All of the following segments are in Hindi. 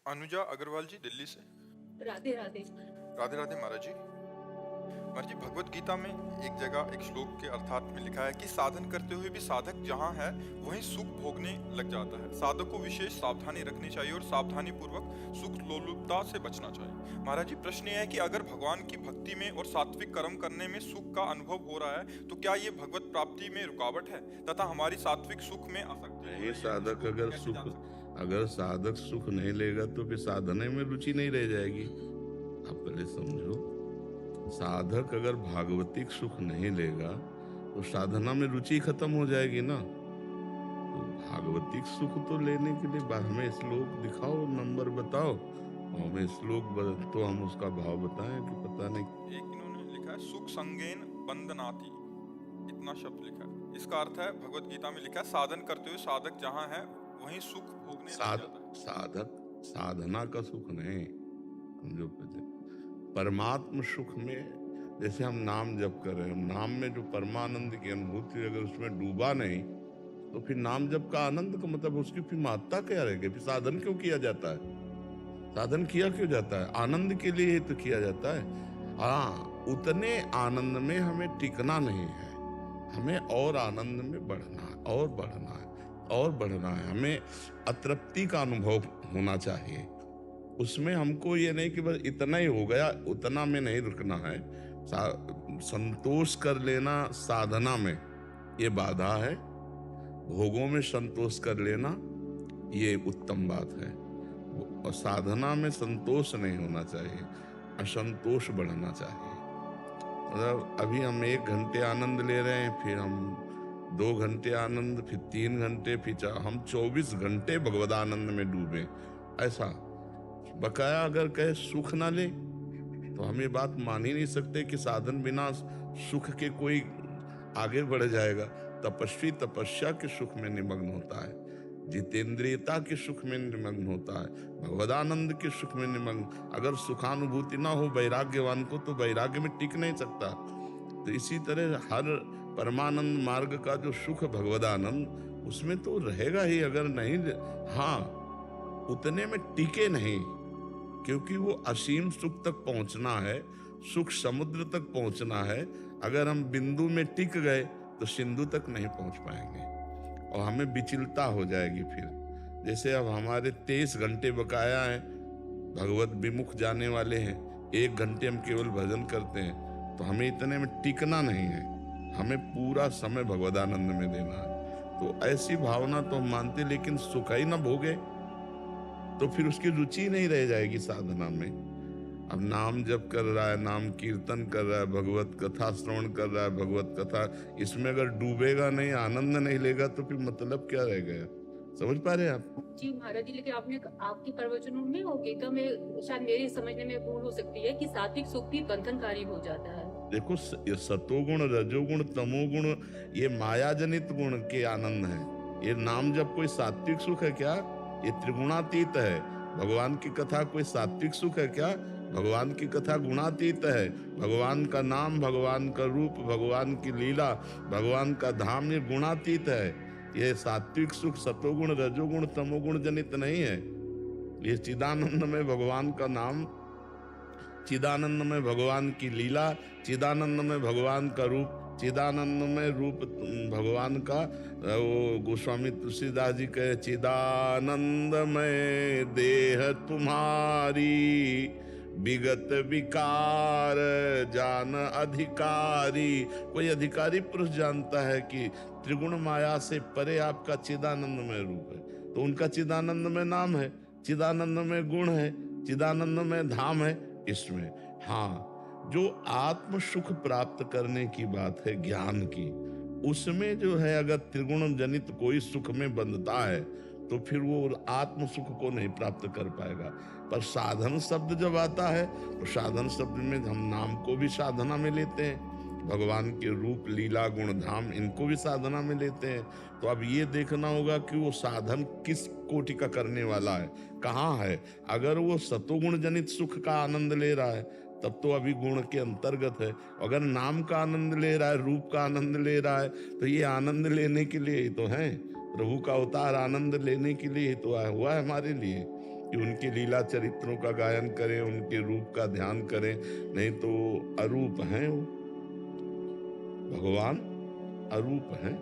अनुजा अग्रवाल जी, दिल्ली से। राधे राधे। राधे राधे महाराज जी। महाराज जी, भगवत गीता में एक जगह एक श्लोक के अर्थात में लिखा है कि साधन करते हुए भी साधक जहाँ है वहीं सुख भोगने लग जाता है। साधक को विशेष सावधानी रखनी चाहिए और सावधानी पूर्वक सुख लोलुपता से बचना चाहिए। महाराज जी, प्रश्न ये है कि अगर भगवान की भक्ति में और सात्विक कर्म करने में सुख का अनुभव हो रहा है तो क्या ये भगवत प्राप्ति में रुकावट है तथा हमारी सात्विक सुख में आसक्ति हो रही है? साधक अगर साधक सुख नहीं लेगा तो फिर साधने में रुचि नहीं रह जाएगी। आप पहले समझो, साधक अगर भागवतिक सुख नहीं लेगा तो साधना में रुचि खत्म हो जाएगी ना। तो भागवतिक सुख तो लेने के लिए हमें श्लोक दिखाओ, नंबर बताओ, हमें श्लोक तो हम उसका भाव बताएं कि पता नहीं। एक इन्होंने लिखा है सुख संगेन बंदनाति, इतना शब्द लिखा है। इसका अर्थ है भगवत गीता में लिखा है साधन करते हुए साधक जहाँ है वहीं सुख भोगने लग जाता है। साधक साधना का सुख नहीं, जो परमात्म सुख में, जैसे हम नाम जप कर रहे हैं, नाम में जो परमानंद की अनुभूति अगर उसमें डूबा नहीं तो फिर नाम जप का आनंद का मतलब उसकी फिर महत्ता क्या रहेगी? फिर साधन क्यों किया जाता है? साधन किया क्यों जाता है? आनंद के लिए ही तो किया जाता है। हाँ, उतने आनंद में हमें टिकना नहीं है, हमें और आनंद में बढ़ना है, और बढ़ना है, और बढ़ना है। हमें अतृप्ति का अनुभव होना चाहिए। उसमें हमको ये नहीं कि बस इतना ही हो गया, उतना में नहीं रुकना है। संतोष कर लेना साधना में ये बाधा है, भोगों में संतोष कर लेना ये उत्तम बात है। और साधना में संतोष नहीं होना चाहिए, असंतोष बढ़ना चाहिए। मतलब अभी हम 1 घंटे आनंद ले रहे हैं, फिर हम 2 घंटे आनंद, फिर 3 घंटे, फिर हम 24 घंटे भगवदानंद में डूबे, ऐसा बकाया अगर कहे सुख ना ले तो हम ये बात मान ही नहीं सकते कि साधन बिना सुख के कोई आगे बढ़ जाएगा। तपस्वी तपस्या के सुख में निमग्न होता है, जितेंद्रियता के सुख में निमग्न होता है, भगवदानंद के सुख में निमग्न। अगर सुखानुभूति ना हो वैराग्यवान को तो वैराग्य में टिक नहीं सकता। तो इसी तरह हर परमानंद मार्ग का जो सुख भगवदानंद उसमें तो रहेगा ही। अगर नहीं, हाँ, उतने में टिके नहीं, क्योंकि वो असीम सुख तक पहुंचना है, सुख समुद्र तक पहुंचना है। अगर हम बिंदु में टिक गए तो सिंधु तक नहीं पहुंच पाएंगे और हमें विचलता हो जाएगी। फिर जैसे अब हमारे 23 घंटे बकाया हैं, भगवत विमुख जाने वाले हैं, 1 घंटे हम केवल भजन करते हैं, तो हमें इतने में टिकना नहीं है, हमें पूरा समय भगवदानंद में देना है। तो ऐसी भावना तो हम मानते, लेकिन सुख ही ना भोगे तो फिर उसकी रुचि नहीं रह जाएगी साधना में। अब नाम जप कर रहा है, नाम कीर्तन कर रहा है, भगवत कथा श्रवण कर रहा है, भगवत कथा, इसमें अगर डूबेगा नहीं, आनंद नहीं लेगा तो फिर मतलब क्या रह गया? समझ पा रहे हैं आप? जी महाराज जी, लेकिन आपके प्रवचनों में और गीता में शायद मेरे समझने में भूल हो सकती है कि सात्विक सुख भी बंधनकारी हो जाता है। देखो, ये सतोगुण, रजोगुण, तमोगुण ये माया जनित गुण के आनंद है। ये नाम जब कोई सात्विक सुख है क्या? ये त्रिगुणातीत है। भगवान की कथा कोई सात्विक सुख है क्या? भगवान की कथा गुणातीत है। भगवान का नाम, भगवान का रूप, भगवान की लीला, भगवान का धाम, ये गुणातीत है। ये सात्विक सुख सतोगुण, रजोगुण, तमोगुण जनित नहीं है। ये चिदानंद में भगवान का नाम, चिदानंद में भगवान की लीला, चिदानंद में भगवान का रूप, चिदानंद में रूप भगवान का। वो गोस्वामी तुलसीदास जी कहे, चिदानंद में देह तुम्हारी विगत विकार जान अधिकारी। कोई अधिकारी पुरुष जानता है कि त्रिगुण माया से परे आपका चिदानंद में रूप है, तो उनका चिदानंद में नाम है, चिदानंद में गुण है, चिदानंद में धाम है। इसमें हाँ, जो आत्म सुख प्राप्त करने की बात है ज्ञान की, उसमें जो है अगर त्रिगुण जनित कोई सुख में बंधता है तो फिर वो आत्म सुख को नहीं प्राप्त कर पाएगा। पर साधन शब्द जब आता है तो साधन शब्द में हम नाम को भी साधना में लेते हैं, भगवान के रूप, लीला, गुण, धाम, इनको भी साधना में लेते हैं। तो अब ये देखना होगा कि वो साधन किस कोटि का करने वाला है, कहाँ है। अगर वो सतोगुण जनित सुख का आनंद ले रहा है तब तो अभी गुण के अंतर्गत है। अगर नाम का आनंद ले रहा है, रूप का आनंद ले रहा है, तो ये आनंद लेने के लिए ही तो है। प्रभु का अवतार आनंद लेने के लिए ही तो आया हुआ है हमारे लिए। कि उनके लीला चरित्रों का गायन करें, उनके रूप का ध्यान करें, नहीं तो अरूप हैं वो। भगवान अरूप हैं,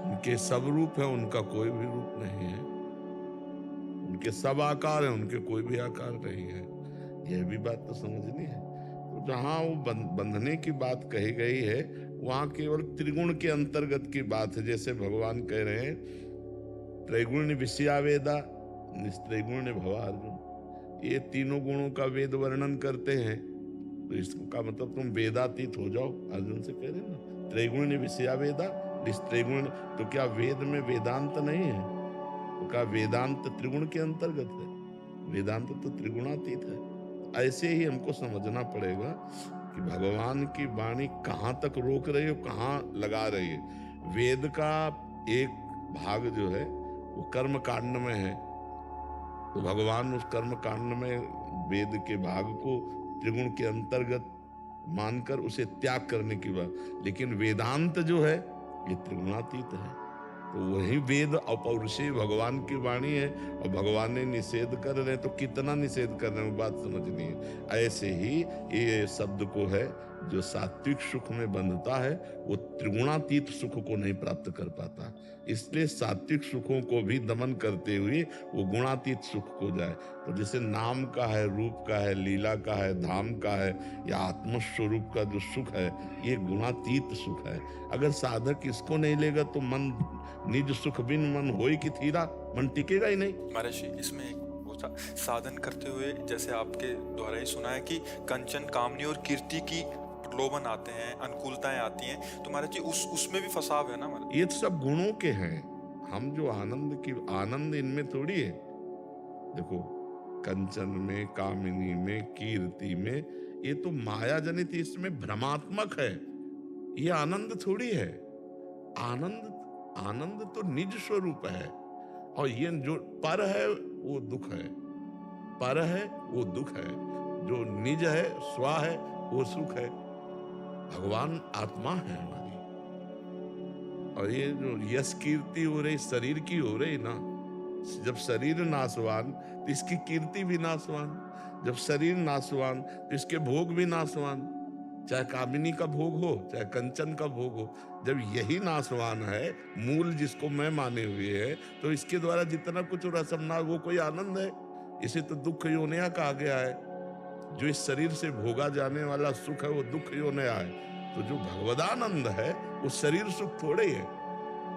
उनके सब रूप है, उनका कोई भी रूप नहीं है। उनके सब आकार हैं, उनके कोई भी आकार नहीं है। यह भी बात तो समझनी है। तो जहाँ वो बंधने की बात कही गई है, वहाँ केवल त्रिगुण के अंतर्गत की बात है। जैसे भगवान कह रहे हैं, त्रैगुण विषयावेदा निस्त्रैगुण भवार्जुन। ये तीनों गुणों का वेद वर्णन करते हैं, तो इसका मतलब तुम वेदातीत हो जाओ, अर्जुन से कह रहे हैं ना। त्रैगुण विषयावेदा निस्त्रैगुण, तो क्या वेद में वेदांत नहीं है? तो क्या वेदांत त्रिगुण के अंतर्गत है? वेदांत तो त्रिगुणातीत है। ऐसे ही हमको समझना पड़ेगा कि भगवान की वाणी कहाँ तक रोक रही है, कहाँ लगा रही है। वेद का एक भाग जो है वो कर्म कांड में है, तो भगवान उस कर्म कांड में वेद के भाग को त्रिगुण के अंतर्गत मानकर उसे त्याग करने की बात। लेकिन वेदांत जो है ये त्रिगुणातीत है, तो वही वेद अपौरुषेय भगवान की वाणी है, और भगवान ने निषेध कर रहे हैं, तो कितना निषेध कर रहे हैं बात समझनी है। ऐसे ही ये शब्द को है, जो सात्विक सुख में बंधता है वो त्रिगुणातीत सुख को नहीं प्राप्त कर पाता। इसलिए सात्विक सुखों को भी दमन करते हुए वो गुणातीत सुख को जाए। तो जैसे नाम का है, रूप का है, लीला का है, धाम का है, या आत्मस्वरूप का जो सुख है, ये गुणातीत सुख है। अगर साधक इसको नहीं लेगा तो मन निज सुख बिन मन होई की थीरा, मन टिकेगा ही नहीं। महाराज जी, इसमें एक वो था, साधन करते हुए जैसे आपके द्वारा ही सुना है कि कंचन, कामनी और कीर्ति की प्रलोभन आते हैं, अनुकूलताएं आती हैं, तो महाराज जी उसमें भी फसाव है ना महाराज? ये तो सब गुणों के हैं। हम जो आनंद इनमें थोड़ी है। देखो, कंचन में, कामिनी में, कीर्ति में, ये तो माया जनित, इसमें भ्रमात्मक है। ये आनंद थोड़ी है। आनंद तो निज स्वरूप है, और ये जो पर है वो दुख है, पर है वो दुख है, जो निज है, स्वा है, वो सुख है। भगवान आत्मा है हमारी, और ये जो यश कीर्ति हो रही शरीर की हो रही ना, जब शरीर नाशवान तो इसकी कीर्ति भी नाशवान, जब शरीर नाशवान तो इसके भोग भी नाशवान, चाहे कामिनी का भोग हो, चाहे कंचन का भोग हो। जब यही नाशवान है, मूल जिसको मैं माने हुए है, तो इसके द्वारा जितना कुछ रसमना, वो कोई आनंद है? इसे तो दुख योनिया कहा गया है। जो इस शरीर से भोगा जाने वाला सुख है वो दुख योनिया है। तो जो भगवदानंद है वो शरीर सुख थोड़े ही है,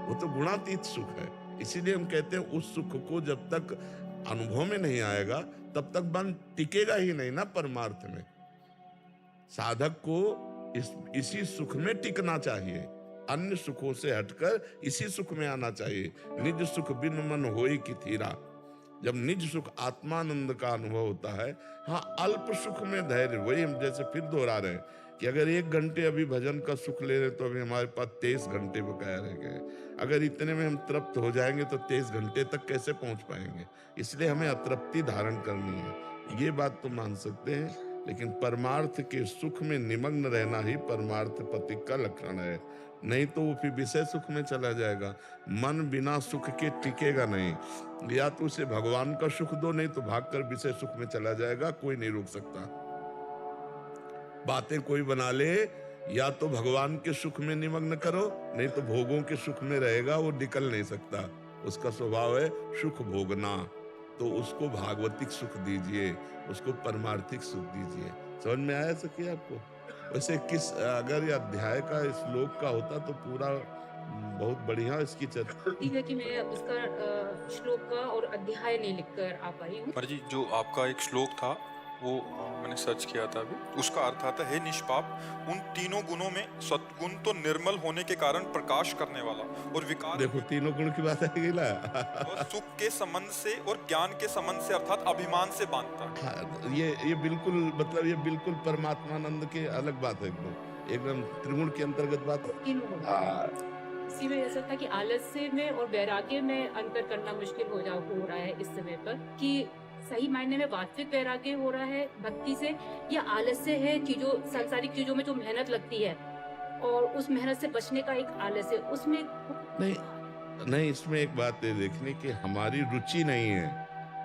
वो तो गुणातीत सुख है। इसीलिए हम कहते हैं उस सुख को जब तक अनुभव में नहीं आएगा तब तक मन टिकेगा ही नहीं ना परमार्थ में। साधक को इसी सुख में टिकना चाहिए, अन्य सुखों से हटकर इसी सुख में आना चाहिए। निज सुख बिन मन होई की थीरा। जब निज सुख आत्मानंद का अनुभव होता है, हाँ, अल्प सुख में धैर्य, वही हम जैसे फिर दोहरा रहे हैं कि अगर 1 घंटे अभी भजन का सुख ले रहे तो अभी हमारे पास 23 घंटे बकाया रह गए। अगर इतने में हम तृप्त हो जाएंगे तो 23 घंटे तक कैसे पहुंच पाएंगे? इसलिए हमें अतृप्ति धारण करनी है। ये बात तो मान सकते हैं, लेकिन परमार्थ के सुख में निमग्न रहना ही परमार्थ पति का लक्षण है। नहीं तो वो फिर विषय सुख में चला जाएगा। मन बिना सुख के टिकेगा नहीं। या तो उसे भगवान का सुख दो, नहीं तो भागकर विषय सुख में चला जाएगा, कोई नहीं रोक सकता। बातें कोई बना ले, या तो भगवान के सुख में निमग्न करो, नहीं तो भोगों के सुख में रहेगा, वो निकल नहीं सकता। उसका स्वभाव है सुख भोगना। तो उसको भागवतिक सुख दीजिए, उसको परमार्थिक सुख दीजिए। समझ में आया सके आपको? वैसे अगर ये अध्याय का श्लोक का होता तो पूरा बहुत बढ़िया इसकी चर्चा। ठीक है कि मैं उसका श्लोक का और अध्याय नहीं लिखकर आ पाई हूँ। महाराज जी, जो आपका एक श्लोक था वो मैंने सर्च किया था अभी, उसका अर्थ आता है, हे निष्पाप, उन तीनों गुणों में सद्गुण तो निर्मल होने के कारण प्रकाश करने वाला और विकार, देखो तीनों गुण की बात है ना। और सुख के संबंध से और ज्ञान के संबंध से अर्थात अभिमान से बांधता है। हाँ, ये बिल्कुल, मतलब ये बिल्कुल परमात्मानंद की अलग बात है, एकदम त्रिगुण के अंतर्गत बात है। तीनों गुण। इसी में ऐसा था कि आलस्य में और वैराग्य में अंतर करना मुश्किल हो रहा है इस समय पर, कि सही मायने में वास्तविक वैराग्य हो रहा है भक्ति से, या आलस्य है चीजों, सांसारिक चीजों में जो मेहनत लगती है और उस मेहनत से बचने का एक आलस्य, उसमें नहीं, नहीं, इसमें एक बात है देखने की, हमारी रुचि नहीं है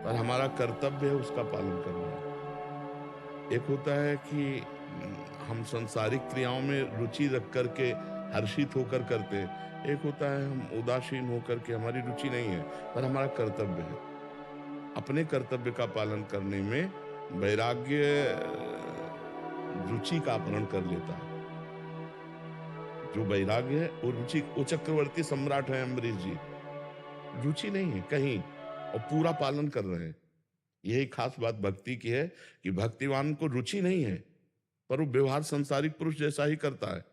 पर हमारा कर्तव्य है उसका पालन करना। एक होता है कि हम सांसारिक क्रियाओं में रुचि रख करके हर्षित होकर करते हैं। एक होता है हम उदासीन होकर के, हमारी रुचि नहीं है पर हमारा कर्तव्य है। अपने कर्तव्य का पालन करने में वैराग्य रुचि का अपहरण कर लेता है। जो वैराग्य है वो रुचि, वो चक्रवर्ती सम्राट है अम्बरीश जी, रुचि नहीं है कहीं और पूरा पालन कर रहे हैं। यही खास बात भक्ति की है कि भक्तिवान को रुचि नहीं है पर वो व्यवहार संसारिक पुरुष जैसा ही करता है।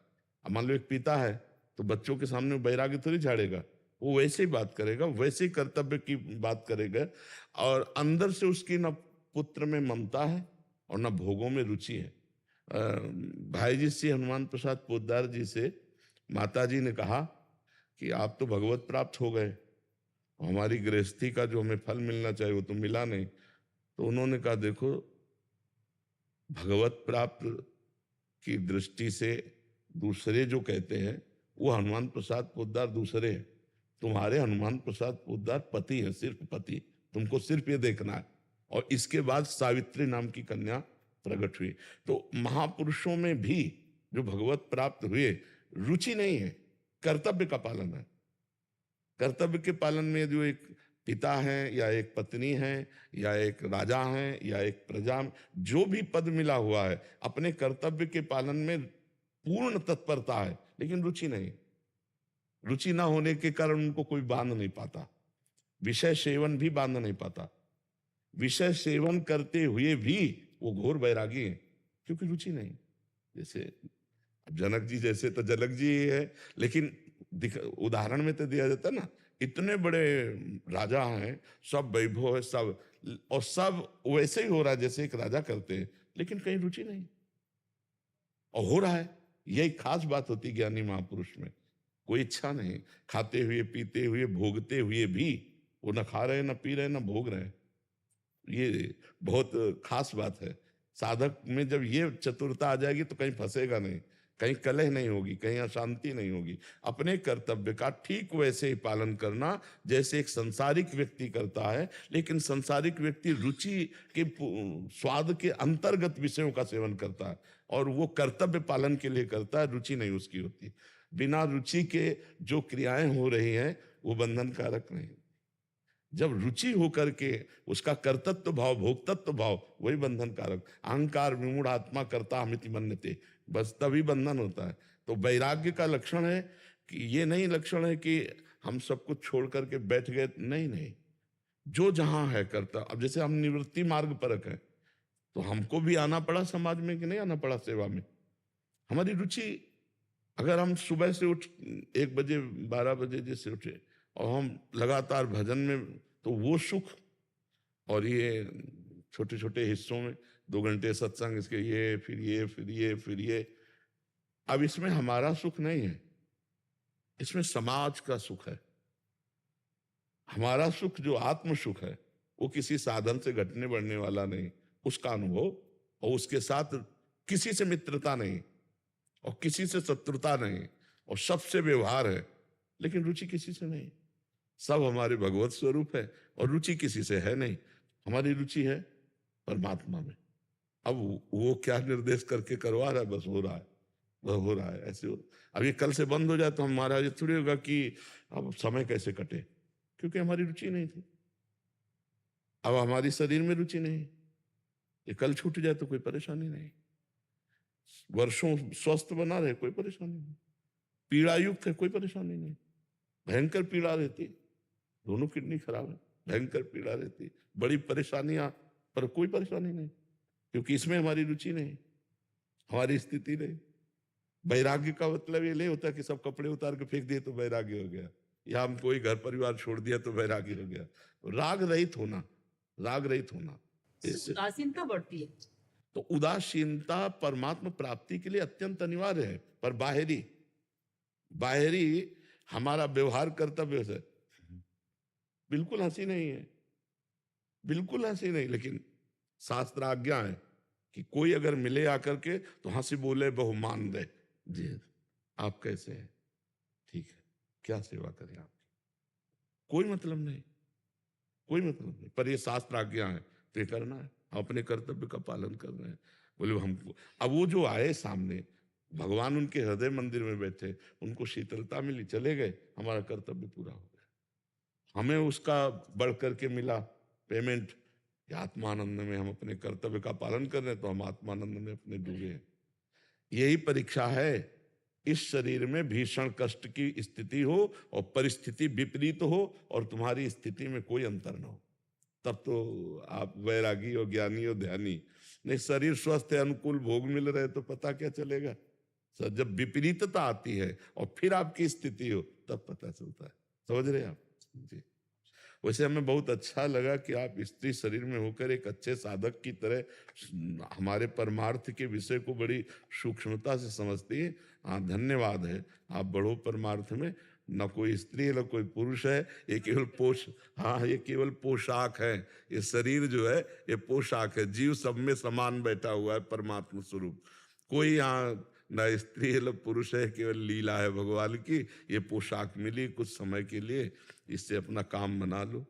अब मान लो एक पिता है तो बच्चों के सामने वैराग्य थोड़ी झाड़ेगा, वो वैसे ही बात करेगा, वैसे ही कर्तव्य की बात करेगा और अंदर से उसकी न पुत्र में ममता है और न भोगों में रुचि है। भाई जी श्री हनुमान प्रसाद पोद्दार जी से माता जी ने कहा कि आप तो भगवत प्राप्त हो गए, हमारी गृहस्थी का जो हमें फल मिलना चाहिए वो तो मिला नहीं। तो उन्होंने कहा देखो, भगवत प्राप्त की दृष्टि से दूसरे जो कहते हैं वो हनुमान प्रसाद पोद्दार दूसरे हैं, तुम्हारे हनुमान प्रसाद पोद्दार पति है, सिर्फ पति, तुमको सिर्फ ये देखना है। और इसके बाद सावित्री नाम की कन्या प्रकट हुई। तो महापुरुषों में भी जो भगवत प्राप्त हुए, रुचि नहीं है, कर्तव्य का पालन है। कर्तव्य के पालन में जो एक पिता है या एक पत्नी है या एक राजा है या एक प्रजा, जो भी पद मिला हुआ है, अपने कर्तव्य के पालन में पूर्ण तत्परता है लेकिन रुचि नहीं। रुचि ना होने के कारण उनको कोई बांध नहीं पाता, विषय सेवन भी बांध नहीं पाता। विषय सेवन करते हुए भी वो घोर बैरागी है क्योंकि रुचि नहीं। जैसे जनक जी जैसे तो जनक जी ही है, लेकिन उदाहरण में तो दिया जाता है ना, इतने बड़े राजा हैं, सब वैभव है, सब और सब वैसे ही हो रहा है जैसे एक राजा करते हैं, लेकिन कहीं रुचि नहीं और हो रहा है। यही खास बात होती ज्ञानी महापुरुष में, कोई इच्छा नहीं, खाते हुए पीते हुए भोगते हुए भी वो न खा रहे न पी रहे न भोग रहे। ये बहुत खास बात है। साधक में जब ये चतुरता आ जाएगी तो कहीं फंसेगा नहीं, कहीं कलह नहीं होगी, कहीं अशांति नहीं होगी। अपने कर्तव्य का ठीक वैसे ही पालन करना जैसे एक संसारिक व्यक्ति करता है, लेकिन संसारिक व्यक्ति रुचि के स्वाद के अंतर्गत विषयों का सेवन करता है और वो कर्तव्य पालन के लिए करता है, रुचि नहीं उसकी होती। बिना रुचि के जो क्रियाएं हो रही हैं वो बंधन कारक नहीं। जब रुचि होकर के उसका कर्तृत्व भाव, भोक्तत्व भाव, वही बंधन कारक। अहंकार विमूढ़ आत्मा कर्ता अमिति मन्यते, बस तभी बंधन होता है। तो वैराग्य का लक्षण है कि ये नहीं लक्षण है कि हम सब कुछ छोड़ करके बैठ गए, नहीं नहीं, जो जहां है करता। अब जैसे हम निवृत्ति मार्ग परक है तो हमको भी आना पड़ा समाज में कि नहीं आना पड़ा सेवा में। हमारी रुचि, अगर हम सुबह से उठ 1 बजे 12 बजे जैसे उठे और हम लगातार भजन में, तो वो सुख और ये छोटे छोटे हिस्सों में 2 घंटे सत्संग, इसके ये फिर ये फिर ये फिर ये, अब इसमें हमारा सुख नहीं है, इसमें समाज का सुख है। हमारा सुख जो आत्म सुख है वो किसी साधन से घटने बढ़ने वाला नहीं, उसका अनुभव, और उसके साथ किसी से मित्रता नहीं और किसी से शत्रुता नहीं और सबसे व्यवहार है, लेकिन रुचि किसी से नहीं। सब हमारे भगवत स्वरूप है और रुचि किसी से है नहीं। हमारी रुचि है परमात्मा में। अब वो क्या निर्देश करके करवा रहा है, बस हो रहा है, वह हो रहा है, ऐसे हो। अब ये कल से बंद हो जाए तो हमारा ये थोड़ी होगा कि अब समय कैसे कटे, क्योंकि हमारी रुचि नहीं थी। अब हमारी शरीर में रुचि नहीं, ये कल छूट जाए तो कोई परेशानी नहीं। वर्षों स्वस्थ बना रहे, कोई परेशानी नहीं। पीड़ा युक्त है, कोई परेशानी नहीं। भयंकर पीड़ा रहती, दोनों किडनी खराब है, भयंकर पीड़ा रहती, बड़ी परेशानियां, पर कोई परेशानी नहीं, क्योंकि इसमें हमारी रुचि नहीं, हमारी स्थिति नहीं। वैराग्य का मतलब ये नहीं होता कि सब कपड़े उतार के फेंक दिए तो वैराग्य हो गया, या हम कोई घर परिवार छोड़ दिया तो वैराग्य हो गया। राग रहित होना, राग रहित होना। उदासीनता बढ़ती है। तो उदासीनता परमात्मा प्राप्ति के लिए अत्यंत अनिवार्य है, पर बाहरी हमारा व्यवहार कर्तव्य से बिल्कुल हंसी नहीं है, बिल्कुल हंसी नहीं। लेकिन शास्त्र आज्ञा है कि कोई अगर मिले आकर के तो हंसी बोले बहुमान दे, जी आप कैसे हैं, ठीक है, क्या सेवा करें आपकी, कोई मतलब नहीं, कोई मतलब नहीं। पर ये शास्त्र आज्ञा है तो ये करना है, हम अपने कर्तव्य का पालन कर रहे हैं। बोले हमको, अब वो जो आए सामने, भगवान उनके हृदय मंदिर में बैठे, उनको शीतलता मिली, चले गए, हमारा कर्तव्य पूरा हो गया। हमें उसका बढ़ करके मिला पेमेंट कि आत्मानंद में हम अपने कर्तव्य का पालन कर रहे हैं, तो हम आत्मानंद में अपने डूबे हैं। यही परीक्षा है। इस शरीर में भीषण कष्ट की स्थिति हो और परिस्थिति विपरीत हो और तुम्हारी स्थिति में कोई अंतर ना हो, तब तो आप वैरागी हो, ज्ञानी हो, ध्यानी। नहीं, शरीर स्वस्थ है, अनुकूल भोग मिल रहे तो पता क्या चलेगा? जब विपरीतता आती है और फिर आपकी स्थिति हो, तब पता चलता है। समझ रहे आप जी? वैसे हमें बहुत अच्छा लगा कि आप स्त्री शरीर में होकर एक अच्छे साधक की तरह हमारे परमार्थ के विषय को बड़ी सूक्ष्मता से समझती है। हाँ, धन्यवाद है, आप बढ़ो परमार्थ में। न कोई स्त्री है न कोई पुरुष है, ये केवल हाँ, ये केवल पोशाक है। ये शरीर जो है ये पोशाक है, जीव सब में समान बैठा हुआ है परमात्मा स्वरूप। कोई यहाँ न स्त्री है न पुरुष है, केवल लीला है भगवान की। ये पोशाक मिली कुछ समय के लिए, इससे अपना काम बना लो।